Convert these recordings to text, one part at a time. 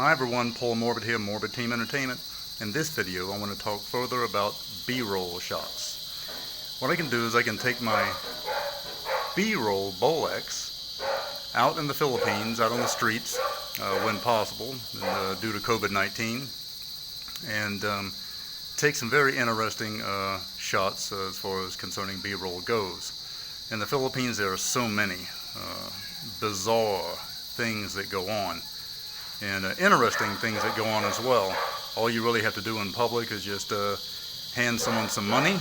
Hi everyone, Paul Morbid here, Morbid Team Entertainment. In this video I want to talk further about B-roll shots. What I can do is I can take my B-roll Bolex out in the Philippines, out on the streets when possible, due to COVID-19, and take some very interesting shots as far as concerning B-roll goes. In the Philippines there are so many bizarre things that go on, and interesting things that go on as well. All you really have to do in public is just hand someone some money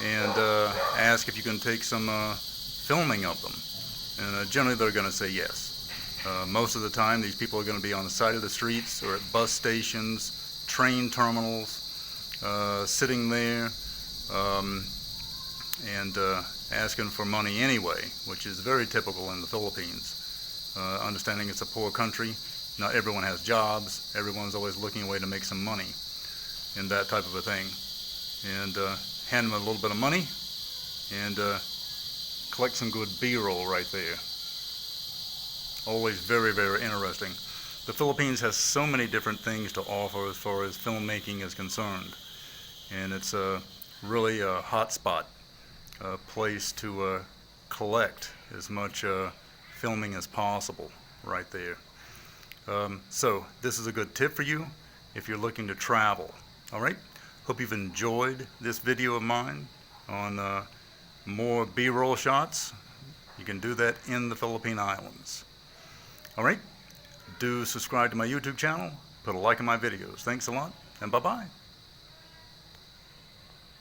and ask if you can take some filming of them, and generally they're going to say yes. Most of the time these people are going to be on the side of the streets or at bus stations, train terminals, sitting there and asking for money anyway, which is very typical in the Philippines. Understanding it's a poor country, not everyone has jobs, everyone's always looking a way to make some money and that type of a thing. And hand them a little bit of money and collect some good B-roll right there. Always very, very interesting. The Philippines has so many different things to offer as far as filmmaking is concerned, and it's really a hot spot, a place to collect as much filming as possible right there. So this is a good tip for you if you're looking to travel. Alright, hope you've enjoyed this video of mine on more B-roll shots. You can do that in the Philippine Islands. Alright, do subscribe to my YouTube channel, put a like on my videos. Thanks a lot, and bye-bye.